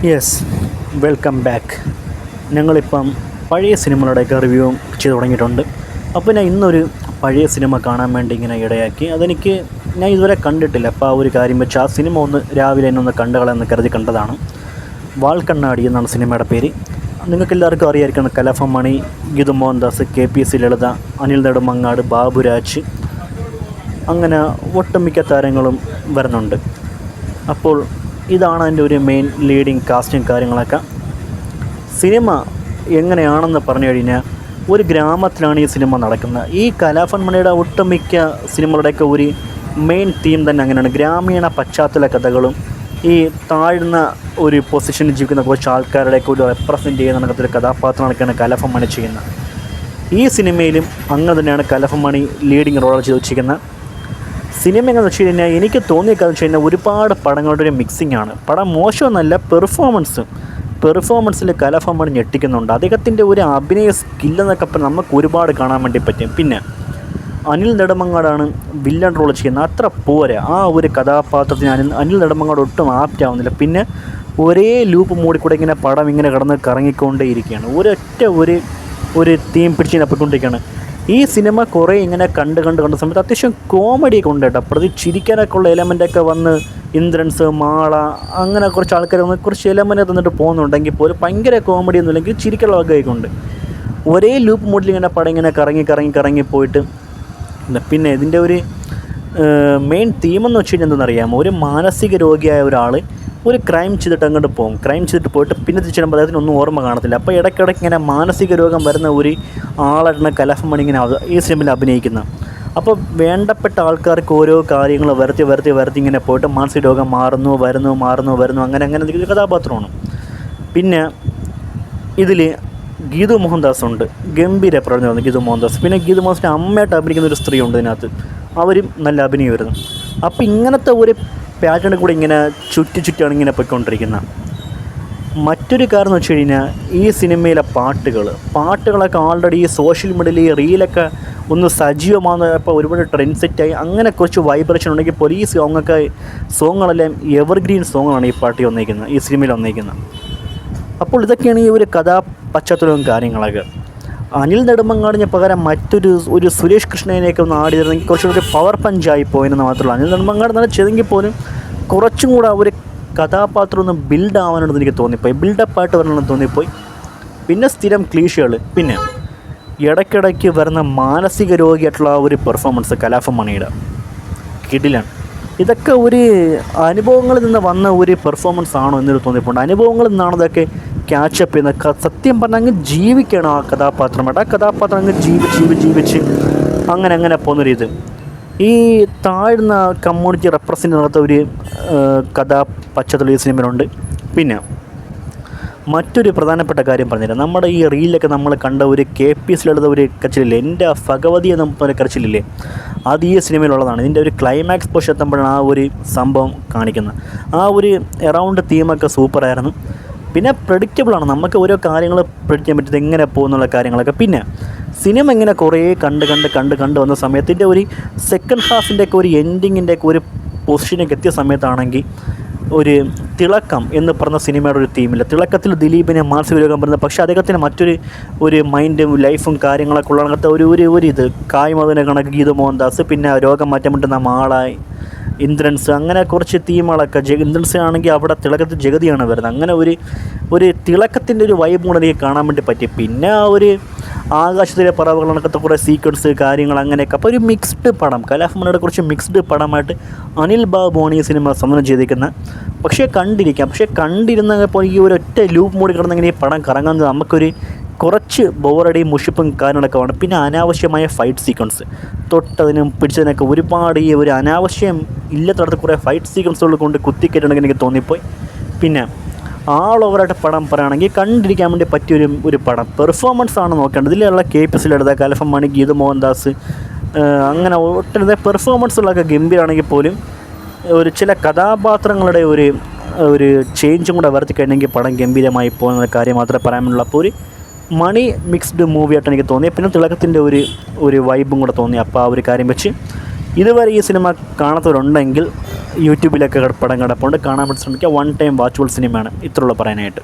Yes, welcome back. ഞങ്ങളിപ്പം പഴയ സിനിമകളുടെയൊക്കെ review ചെയ്ത് തുടങ്ങിയിട്ടുണ്ട്. അപ്പോൾ ഞാൻ ഇന്നൊരു പഴയ സിനിമ കാണാൻ വേണ്ടി ഇങ്ങനെ ഇടയാക്കി. ഞാൻ ഇതുവരെ കണ്ടിട്ടില്ല. അപ്പോൾ ആ ഒരു കാര്യം വെച്ച് ആ സിനിമ രാവിലെ എന്നെ കണ്ടു കളയെന്ന് കരുതി കണ്ടതാണ്. വാൽക്കണ്ണാടി എന്നാണ് സിനിമയുടെ പേര്. നിങ്ങൾക്കെല്ലാവർക്കും അറിയായിരിക്കണം, കലാഭവൻ മണി, ഗീതു മോഹൻദാസ്, KPS ലളിത, അനിൽ നെടുമങ്ങാട്, ബാബുരാജ്, അങ്ങനെ ഒട്ടുമിക്ക താരങ്ങളും വരുന്നുണ്ട്. അപ്പോൾ ഇതാണ് അതിൻ്റെ ഒരു മെയിൻ ലീഡിങ് കാസ്റ്റും കാര്യങ്ങളൊക്കെ. സിനിമ എങ്ങനെയാണെന്ന് പറഞ്ഞു കഴിഞ്ഞാൽ, ഒരു ഗ്രാമത്തിലാണ് ഈ സിനിമ നടക്കുന്നത്. ഈ കലാഭവൻ മണിയുടെ ഒട്ടുമിക്ക സിനിമകളുടെയൊക്കെ ഒരു മെയിൻ തീം തന്നെ അങ്ങനെയാണ്. ഗ്രാമീണ പശ്ചാത്തല കഥകളും ഈ താഴ്ന്ന ഒരു പൊസിഷനിൽ ജീവിക്കുന്ന കുറച്ച് ആൾക്കാരുടെയൊക്കെ ഒരു റെപ്രസെൻറ്റ് ചെയ്യുന്ന കണക്കത്തൊരു കഥാപാത്രങ്ങളൊക്കെയാണ് കലാഭവൻ മണി ചെയ്യുന്നത്. ഈ സിനിമയിലും അങ്ങനെ തന്നെയാണ് കലാഭവൻ മണി ലീഡിങ് റോൾ ചെയ്ത് വെച്ചിരിക്കുന്നത്. സിനിമ എങ്ങനെയെന്ന് വെച്ച് കഴിഞ്ഞാൽ, എനിക്ക് തോന്നിയ കാര്യം വെച്ച് കഴിഞ്ഞാൽ ഒരുപാട് പടങ്ങളുടെ ഒരു മിക്സിംഗ് ആണ്. പടം മോശമൊന്നുമല്ല, പെർഫോമൻസിൽ കലാഭവൻ മണി ഞെട്ടിക്കുന്നുണ്ട്. അദ്ദേഹത്തിൻ്റെ ഒരു അഭിനയ സ്കില്ലെന്നൊക്കെ പറഞ്ഞാൽ നമുക്ക് ഒരുപാട് കാണാൻ വേണ്ടി പറ്റും. പിന്നെ അനിൽ നെടുമങ്ങാടാണ് വില്ലൻ റോൾ ചെയ്യുന്നത്. അത്ര പോരാ, ആ ഒരു കഥാപാത്രത്തിന് അനിൽ നെടുമങ്ങാട് ഒട്ടും ആപ്റ്റാവുന്നില്ല. പിന്നെ ഒരേ ലൂപ്പ് മൂടിക്കൂടെ ഇങ്ങനെ പടം ഇങ്ങനെ കിടന്ന് കറങ്ങിക്കൊണ്ടേയിരിക്കുകയാണ്. ഒരു തീം പിടിച്ചിങ്ങനെ പോയിക്കൊണ്ടിരിക്കുകയാണ്. ഈ സിനിമ കുറേ ഇങ്ങനെ കണ്ട സമയത്ത് അത്യാവശ്യം കോമഡിയൊക്കെ ഉണ്ട് കേട്ടോ. പ്രതി ചിരിക്കാനൊക്കെ ഉള്ള എലമെൻ്റൊക്കെ വന്ന് ഇന്ദ്രൻസ്, മാള, അങ്ങനെ കുറച്ച് ആൾക്കാർ വന്ന് കുറച്ച് എലമെൻ്റ് തന്നിട്ട് പോകുന്നുണ്ടെങ്കിൽ പോലും ഭയങ്കര കോമഡിയൊന്നും ഇല്ലെങ്കിൽ ചിരിക്കുള്ള വകയൊക്കെ ഉണ്ട്. ഒരേ ലൂപ്പ് മൂഡിൽ ഇങ്ങനെ പടം ഇങ്ങനെ കറങ്ങി പോയിട്ട്, പിന്നെ ഇതിൻ്റെ ഒരു മെയിൻ തീമെന്ന് വെച്ച് കഴിഞ്ഞാൽ എന്തെന്നറിയാമോ, ഒരു മാനസിക രോഗിയായ ഒരാൾ ഒരു ക്രൈം ചെയ്തിട്ട് അങ്ങോട്ട് പോകും. ക്രൈം ചെയ്തിട്ട് പോയിട്ട് പിന്നെ തിരിച്ചുമ്പോൾ അദ്ദേഹത്തിനൊന്നും ഓർമ്മ കാണത്തില്ല. അപ്പോൾ ഇടയ്ക്കിടയ്ക്ക് ഇങ്ങനെ മാനസിക രോഗം വരുന്ന ഒരു ആളാണ് കലാഭവൻ മണി ഇങ്ങനെ ഈ സിനിമയിൽ അഭിനയിക്കുന്നത്. അപ്പോൾ വേണ്ടപ്പെട്ട ആൾക്കാർക്ക് ഓരോ കാര്യങ്ങൾ വരുത്തി ഇങ്ങനെ പോയിട്ട് മാനസിക രോഗം വരുന്നു അങ്ങനെ ഒരു കഥാപാത്രമാണ്. പിന്നെ ഇതിൽ ഗീതു മോഹൻദാസ് ഉണ്ട്, ഗംഭീര പ്രകടനമാണ് ഗീതു മോഹൻദാസ്. പിന്നെ ഗീതു മോഹൻദാസിൻ്റെ അമ്മയായിട്ട് അഭിനയിക്കുന്ന ഒരു സ്ത്രീ ഉണ്ട് ഇതിനകത്ത്, അവരും നല്ല അഭിനയം വരുന്നു. അപ്പോൾ ഇങ്ങനത്തെ ഒരു പാറ്റേണിൽ കൂടി ഇങ്ങനെ ചുറ്റിയാണ് ഇങ്ങനെ പോയിക്കൊണ്ടിരിക്കുന്നത്. മറ്റൊരു കാരണം എന്ന് വെച്ച് കഴിഞ്ഞാൽ, ഈ സിനിമയിലെ പാട്ടുകളൊക്കെ ഓൾറെഡി ഈ സോഷ്യൽ മീഡിയയിൽ ഈ റീലൊക്കെ ഒന്ന് സജീവമാകുന്നപ്പോൾ ഒരുപാട് ട്രെൻഡ് സെറ്റായി. അങ്ങനെ കുറച്ച് വൈബ്രേഷൻ ഉണ്ടെങ്കിൽ പോലും ഈ സോങ്ങുകളെല്ലാം എവർഗ്രീൻ സോങ്ങാണ് ഈ സിനിമയിൽ വന്നിരിക്കുന്നത്. അപ്പോൾ ഇതൊക്കെയാണ് ഈ ഒരു പശ്ചാത്തലവും കാര്യങ്ങളൊക്കെ. അനിൽ നെടുമങ്ങാടിന് പകരം ഒരു സുരേഷ് കൃഷ്ണനെയൊക്കെ ഒന്ന് ആടിയിരുന്നെങ്കിൽ കുറച്ചുകൂടി പവർ പഞ്ചായി പോയെന്ന് മാത്രമല്ല, അനിൽ നെടുമങ്ങാട് നല്ല ചെയ്തെങ്കിൽ പോലും കുറച്ചും കൂടെ ഒരു കഥാപാത്രം ഒന്ന് ബിൽഡ് ആവാനാണെന്ന് എനിക്ക് തോന്നിപ്പോയി, ബിൽഡപ്പായിട്ട് വരണമെന്ന് തോന്നിപ്പോയി. പിന്നെ സ്ഥിരം ക്ലീഷകൾ, പിന്നെ ഇടയ്ക്കിടയ്ക്ക് വരുന്ന മാനസിക രോഗിയായിട്ടുള്ള ആ ഒരു പെർഫോമൻസ് കലാഭവൻ മണിയുടെ കിടിലാണ്. ഇതൊക്കെ ഒരു അനുഭവങ്ങളിൽ നിന്ന് വന്ന ഒരു പെർഫോമൻസ് ആണോ എന്നൊരു തോന്നിപ്പോണ്ട്. അനുഭവങ്ങളിൽ നിന്നാണ് ഇതൊക്കെ ക്യാച്ചപ്പ് ചെയ്യുന്നത്. സത്യം പറഞ്ഞാൽ അങ്ങ് ജീവിക്കണം ആ കഥാപാത്രമായിട്ട്. ആ കഥാപാത്രം അങ്ങ് ജീവിച്ച് അങ്ങനെ പോകുന്ന രീതി. ഈ താഴ്ന്ന കമ്മ്യൂണിറ്റി റെപ്രസെൻ്റ് നടത്ത ഒരു പശ്ചാത്തലം ഈ സിനിമയിലുണ്ട്. പിന്നെ മറ്റൊരു പ്രധാനപ്പെട്ട കാര്യം പറഞ്ഞുതരാം. നമ്മുടെ ഈ റീലിലൊക്കെ നമ്മൾ കണ്ട ഒരു KPS ലളിത ഒരു കരച്ചിലില്ലേ, എൻ്റെ ഭഗവതി എന്ന പോലെ കരച്ചിലില്ലേ, അത് ഈ സിനിമയിലുള്ളതാണ്. ഇതിൻ്റെ ഒരു ക്ലൈമാക്സ് പോഷൻ എത്തുമ്പോഴാണ് ആ ഒരു സംഭവം കാണിക്കുന്നത്. ആ ഒരു എറൗണ്ട് തീമൊക്കെ സൂപ്പറായിരുന്നു. പിന്നെ പ്രഡിക്റ്റബിളാണ്, നമുക്ക് ഓരോ കാര്യങ്ങൾ പ്രഡിക്റ്റ് ചെയ്യാൻ പറ്റുന്നത് എങ്ങനെ പോകുന്നുള്ള കാര്യങ്ങളൊക്കെ. പിന്നെ സിനിമ ഇങ്ങനെ കുറേ കണ്ട് വന്ന സമയത്തിൻ്റെ ഒരു സെക്കൻഡ് ഹാഫിൻ്റെയൊക്കെ ഒരു എൻഡിങ്ങിൻ്റെയൊക്കെ ഒരു പൊസിഷനൊക്കെ എത്തിയ സമയത്താണെങ്കിൽ ഒരു തിളക്കം എന്ന് പറഞ്ഞ സിനിമയുടെ ഒരു തീമില്ല. തിളക്കത്തിൽ ദിലീപിനെ മാനസിക രോഗം വരുന്നത്, പക്ഷേ അദ്ദേഹത്തിന് ഒരു മൈൻഡും ലൈഫും കാര്യങ്ങളൊക്കെ ഉള്ള അങ്ങനത്തെ ഒരു ഇത് കായ്മതിനെ കണക്ക് ഗീതു മോഹൻദാസ്, പിന്നെ രോഗം മാറ്റാൻ പറ്റുന്ന മാളായി, ഇന്ദ്രൻസ്, അങ്ങനെ കുറച്ച് തീമുകളൊക്കെ. ഇന്ദ്രൻസ് ആണെങ്കിൽ അവിടെ തിളക്കത്തിൽ ജഗതിയാണ് വരുന്നത്. അങ്ങനെ ഒരു തിളക്കത്തിൻ്റെ ഒരു വൈബ് കൂടെ എനിക്ക് കാണാൻ വേണ്ടി പറ്റി. പിന്നെ ആ ഒരു ആകാശത്തിലെ പറവുകൾ കണക്കത്തെ കുറേ സീക്വൻസ് കാര്യങ്ങൾ അങ്ങനെയൊക്കെ. അപ്പോൾ ഒരു മിക്സ്ഡ് പടം, കലാഭവൻ മണിയുടെ കുറച്ച് മിക്സ്ഡ് പടമായിട്ട് അനിൽ ബാബുവാണ് ഈ സിനിമ സംവിധാനം ചെയ്തിരിക്കുന്നത്. പക്ഷേ കണ്ടിരുന്നപ്പോൾ ഈ ഒരൊറ്റ ലൂപ്പ് മൂടി കിടന്നെങ്കിൽ ഈ പടം കറങ്ങുന്നത് നമുക്കൊരു കുറച്ച് ബോറടിയും മുഷിപ്പും കാര്യങ്ങളൊക്കെ വേണം. പിന്നെ അനാവശ്യമായ ഫൈറ്റ് സീക്വൻസ്, തൊട്ടതിനും പിടിച്ചതിനൊക്കെ ഒരുപാട് ഈ ഒരു അനാവശ്യം ഇല്ലാത്തടത്ത് കുറേ ഫൈറ്റ് സീക്വൻസുകൾ കൊണ്ട് കുത്തിക്കേറ്റുണ്ടെങ്കിൽ എനിക്ക് തോന്നിപ്പോയി. പിന്നെ ആൾ ഓവറായിട്ട് പടം പറയുകയാണെങ്കിൽ കണ്ടിരിക്കാൻ വേണ്ടി പറ്റിയൊരു പടം. പെർഫോമൻസ് ആണ് നോക്കേണ്ടത്. ഇതിലുള്ള KPS ലളിത, കലാഭവൻ മണി, ഗീതു മോഹൻദാസ്, അങ്ങനെ ഒട്ടനവധി പെർഫോമൻസുകളൊക്കെ ഗംഭീരമാണെങ്കിൽ പോലും ഒരു ചില കഥാപാത്രങ്ങളുടെ ഒരു ചേഞ്ചും കൂടെ വരുത്തി കഴിഞ്ഞെങ്കിൽ പടം ഗംഭീരമായി പോകുന്ന കാര്യം മാത്രമേ പറയാനുള്ളൂ. അപ്പോൾ ഒരു മണി മിക്സ്ഡ് മൂവിയായിട്ട് എനിക്ക് തോന്നി. പിന്നെ തിളക്കത്തിൻ്റെ ഒരു വൈബും കൂടെ തോന്നി. അപ്പോൾ ആ ഒരു കാര്യം വെച്ച് ഇതുവരെ ഈ സിനിമ കാണാത്തവരുണ്ടെങ്കിൽ യൂട്യൂബിലൊക്കെ പടം കിടപ്പുണ്ട്, കാണാൻ വേണ്ടി ശ്രമിക്കുക. വൺ ടൈം വാച്ചബിൾ സിനിമയാണ്. ഇത്രയുള്ള പറയാനായിട്ട്.